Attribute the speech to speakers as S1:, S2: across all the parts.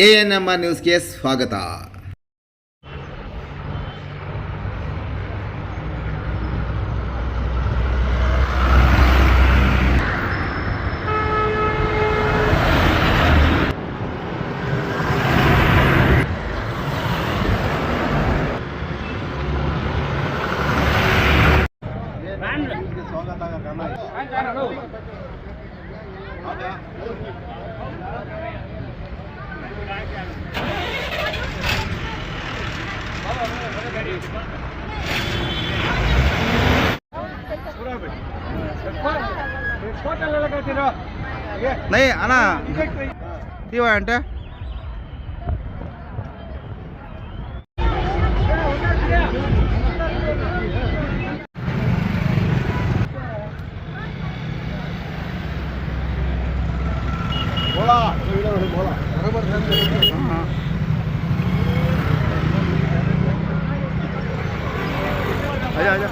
S1: ANMR ನ್ಯೂಸ್ಗೆ ಸ್ವಾಗತ.
S2: नहीं आना दिवा అంటే बोला बोला बरोबर आजा आजा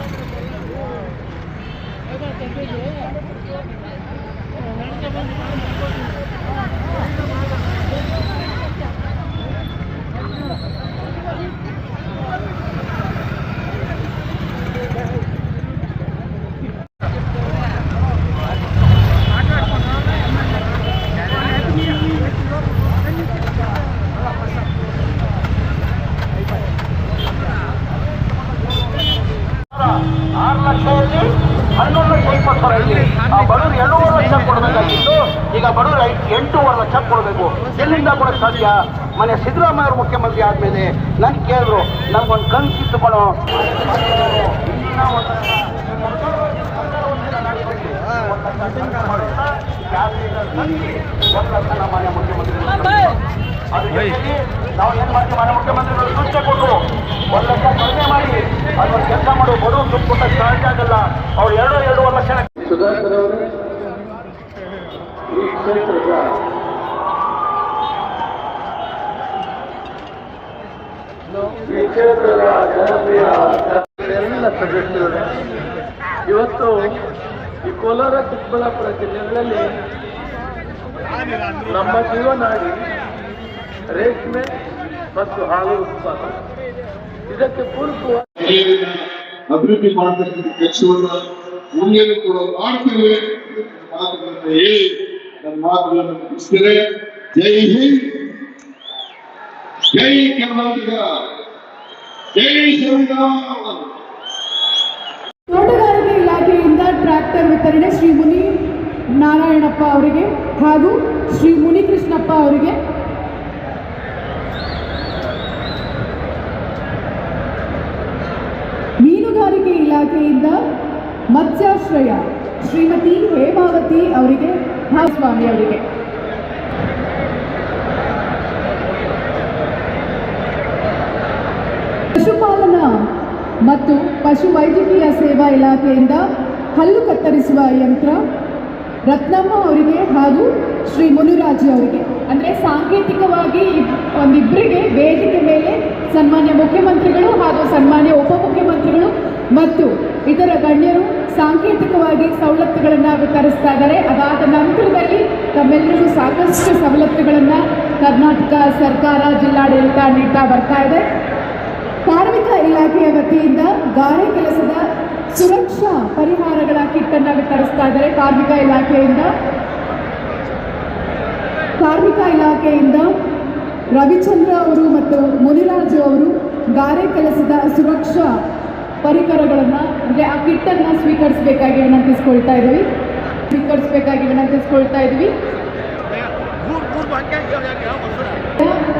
S3: ಬಡವರು 2.5 ಲಕ್ಷ ಕೊಡಬೇಕಾಗಿತ್ತು, ಈಗ ಬಡವರು 8.5 ಲಕ್ಷ ಕೊಡಬೇಕು. ಎಲ್ಲಿಂದ ಕೊಡಕ್ಕೆ ಸಾಧ್ಯ? ಮನೆ ಸಿದ್ದರಾಮಯ್ಯ ಅವರು ಮುಖ್ಯಮಂತ್ರಿ ಆದ್ಮೇಲೆ ನನ್ಗೆ ಕೇಳಿದ್ರು, ನಮ್ಗೊಂದು ಕನಸಿತ್ತು ಕಣೋ, ಮಾನ್ಯ ಮುಖ್ಯಮಂತ್ರಿ ನಾವು ಏನ್ ಮಾಡ್ತೀವಿ, ಮಾನ್ಯ ಮುಖ್ಯಮಂತ್ರಿಗಳು ಸೂಚನೆ ಕೊಟ್ಟರು 1 ಲಕ್ಷ ಕಡಿಮೆ ಮಾಡಿ ಅದೊಂದು ಕೆಲಸ ಮಾಡು, ಬಡವರು ದುಡ್ಡು ಕೊಟ್ಟಕ್ಕೆ ಸಾಧ್ಯ ಆಗಲ್ಲ. ಅವ್ರು 2.5 ಲಕ್ಷ. ಸುಧಾಕರ್ ಅವರೇ, ಈ ಕ್ಷೇತ್ರದ ಜನಪ್ರಿಯ ಎಲ್ಲ ಸದಸ್ಯರು ಇವತ್ತು ಈ ಕೋಲಾರ ಚಿಕ್ಕಬಳ್ಳಾಪುರ ಜಿಲ್ಲೆಗಳಲ್ಲಿ ನಮ್ಮ ಜೀವನಾಡಿ ರೇಷ್ಮೆ ಮತ್ತು ಹಾಲು ಉತ್ಪಾದನೆ, ಇದಕ್ಕೆ ಪೂರಕವಾಗಿ
S4: ಅಭಿವೃದ್ಧಿ ಮಾಡತಕ್ಕಂಥ ಕೆಲಸವನ್ನು ಮುಂದೆ ಕೂಡ ಮಾಡ್ತೇವೆ. ಮಾತುಗಳನ್ನು ಹೇಳಿ ನನ್ನ ಮಾತುಗಳನ್ನು ಮುಗಿಸ್ತೇನೆ. ಜೈ ಹಿಂದ್, ಜೈ ಕರ್ನಾಟಕ, ಜೈ ಸಂವಿಧಾನ.
S5: ತೋಟಗಾರಿಕೆ ಇಲಾಖೆಯಿಂದ ಟ್ರ್ಯಾಕ್ಟರ್ ವಿತರಣೆ ಶ್ರೀ ಮುನಿ ನಾರಾಯಣಪ್ಪ ಅವರಿಗೆ ಹಾಗೂ ಶ್ರೀ ಮುನಿಕೃಷ್ಣಪ್ಪ ಅವರಿಗೆ. ಮೀನುಗಾರಿಕೆ ಇಲಾಖೆಯಿಂದ ಮತ್ಸ್ಯಾಶ್ರಯ ಶ್ರೀಮತಿ ಹೇಮಾವತಿ ಅವರಿಗೆ ಹಾಗೂ ಸ್ವಾಮಿ ಅವರಿಗೆ. ಪಶುಪಾಲನಾ ಮತ್ತು ಪಶುವೈದ್ಯಕೀಯ ಸೇವಾ ಇಲಾಖೆಯಿಂದ ಹಲ್ಲು ಕತ್ತರಿಸುವ ಯಂತ್ರ ರತ್ನಮ್ಮ ಅವರಿಗೆ ಹಾಗೂ ಶ್ರೀ ಮುನಿರಾಜು ಅವರಿಗೆ. ಅಂದರೆ ಸಾಂಕೇತಿಕವಾಗಿ ಒಂದಿಬ್ಬರಿಗೆ ವೇದಿಕೆ ಮೇಲೆ ಸನ್ಮಾನ್ಯ ಮುಖ್ಯಮಂತ್ರಿಗಳು ಹಾಗೂ ಸನ್ಮಾನ್ಯ ಉಪಮುಖ್ಯಮಂತ್ರಿಗಳು ಮತ್ತು ಇತರ ಗಣ್ಯರು ಸಾಂಕೇತಿಕವಾಗಿ ಸವಲತ್ತುಗಳನ್ನು ವಿತರಿಸ್ತಾ ಇದ್ದಾರೆ. ಅದಾದ ನಂತರದಲ್ಲಿ ತಮ್ಮೆಲ್ಲರಿಗೂ ಸಾಕಷ್ಟು ಸವಲತ್ತುಗಳನ್ನು ಕರ್ನಾಟಕ ಸರ್ಕಾರ ಜಿಲ್ಲಾಡಳಿತ ನೀಡ್ತಾ ಬರ್ತಾ ಇದೆ. ಕಾರ್ಮಿಕ ಇಲಾಖೆಯ ವತಿಯಿಂದ ಗಾರೆ ಕೆಲಸದ ಸುರಕ್ಷಾ ಪರಿಹಾರಗಳ ಕಿಟ್ಟನ್ನು ವಿತರಿಸ್ತಾ ಇದ್ದಾರೆ. ಕಾರ್ಮಿಕ ಇಲಾಖೆಯಿಂದ ರವಿಚಂದ್ರ ಅವರು ಮತ್ತು ಮುನಿರಾಜು ಅವರು ಗಾರೆ ಕೆಲಸದ ಸುರಕ್ಷಾ ಪರಿಕರಗಳನ್ನು ಅಂದರೆ ಆ ಕಿಟ್ಟನ್ನು ಸ್ವೀಕರಿಸಬೇಕಾಗಿ ವಿನಂತಿಸ್ಕೊಳ್ತಾ ಇದ್ದೀವಿ.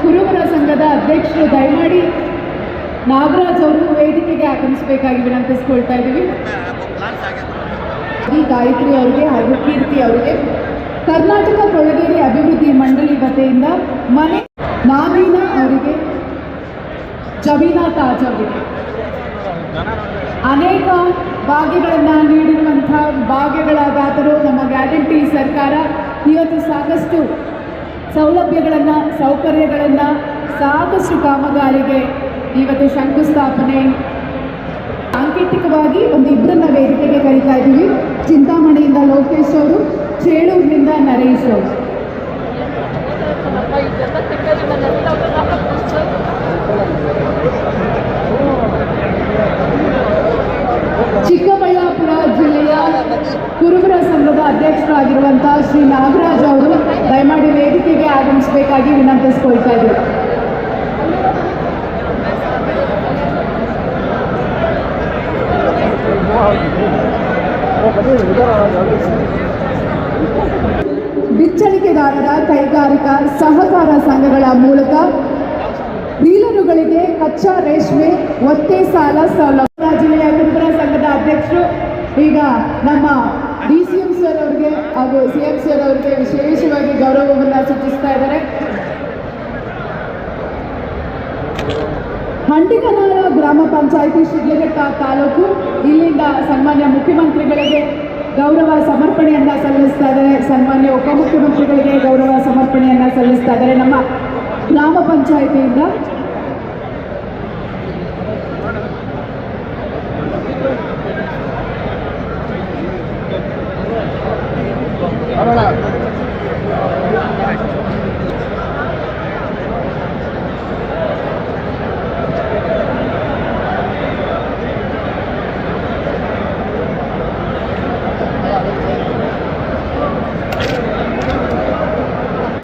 S5: ಕುರುಬರ ಸಂಘದ ಅಧ್ಯಕ್ಷರು ದಯಮಾಡಿ ನಾಗರಾಜ್ ಅವರು ವೇದಿಕೆಗೆ ಆಗಮಿಸಬೇಕಾಗಿ ವಿನಂತಿಸ್ಕೊಳ್ತಾ ಇದ್ದೀವಿ. ಗಾಯತ್ರಿ ಅವರಿಗೆ ಹಾಗೂ ಕೀರ್ತಿ ಅವರಿಗೆ. ಕರ್ನಾಟಕ ಕೊಳಗೇರಿ ಅಭಿವೃದ್ಧಿ ಮಂಡಳಿ ವತಿಯಿಂದ ಮನೆ ನಾವೀನಾ ಅವರಿಗೆ, ಜಬೀನಾ ತಾಜ್ ಅವರಿಗೆ. ಅನೇಕ ಭಾಗ್ಯಗಳನ್ನು ನೀಡಿರುವಂಥ ಭಾಗ್ಯಗಳಾದಾದರೂ ನಮ್ಮ ಗ್ಯಾರಂಟಿ ಸರ್ಕಾರ ಇವತ್ತು ಸಾಕಷ್ಟು ಸೌಲಭ್ಯಗಳನ್ನು, ಸೌಕರ್ಯಗಳನ್ನು, ಸಾಕಷ್ಟು ಕಾಮಗಾರಿಗೆ ಇವತ್ತು ಶಂಕುಸ್ಥಾಪನೆ. ಸಾಂಕೇತಿಕವಾಗಿ ಒಂದು ಇಬ್ಬರನ್ನ ವೇದಿಕೆಗೆ ಕರೀತಾ ಇದ್ದೀವಿ. ಚಿಂತಾಮಣಿಯಿಂದ ಲೋಕೇಶ್ ಅವರು, ಚೇಳೂರಿನಿಂದ ನರೇಶ್ ಅವರು. ಚಿಕ್ಕಬಳ್ಳಾಪುರ ಜಿಲ್ಲೆಯ ಕುರುಬರ ಸಂಘದ ಅಧ್ಯಕ್ಷರಾಗಿರುವಂತಹ ಶ್ರೀ ನಾಗರಾಜ್ ಅವರು ದಯಮಾಡಿ ವೇದಿಕೆಗೆ ಆಗಮಿಸಬೇಕಾಗಿ ವಿನಂತಿಸಿಕೊಳ್ತಾ ಇದ್ದಾರೆ. ಬಿಚ್ಚಣಿಕೆದಾರರ ಕೈಗಾರಿಕಾ ಸಹಕಾರ ಸಂಘಗಳ ಮೂಲಕ ಡೀಲರುಗಳಿಗೆ ಕಚ್ಚಾ ರೇಷ್ಮೆ ಒತ್ತೆ ಸಾಲ ಸೌಲಭ್ಯ. ಜಿಲ್ಲೆಯ ಕುರುಬರ ಸಂಘದ ಅಧ್ಯಕ್ಷರು ಈಗ ನಮ್ಮ DCM ಸರ್ ಅವರಿಗೆ ಹಾಗೂ CM ಸರ್ ಅವರಿಗೆ ವಿಶೇಷವಾಗಿ ಗೌರವವನ್ನು ಸೂಚಿಸ್ತಾ ಇದ್ದಾರೆ. ಹಂಡಿಗನಾಳ ಗ್ರಾಮ ಪಂಚಾಯಿತಿ ಶಿಡ್ಲಘಟ್ಟ ತಾಲೂಕು ಇಲ್ಲಿಂದ ಸನ್ಮಾನ್ಯ ಮುಖ್ಯಮಂತ್ರಿಗಳಿಗೆ ಗೌರವ ಸಮರ್ಪಣೆಯನ್ನ ಸಲ್ಲಿಸ್ತಾ ಇದ್ದಾರೆ. ಸನ್ಮಾನ್ಯ ಉಪಮುಖ್ಯಮಂತ್ರಿಗಳಿಗೆ ಗೌರವ ಸಮರ್ಪಣೆಯನ್ನ ಸಲ್ಲಿಸ್ತಾ ಇದ್ದಾರೆ. ನಮ್ಮ ಗ್ರಾಮ ಪಂಚಾಯಿತಿಯಿಂದ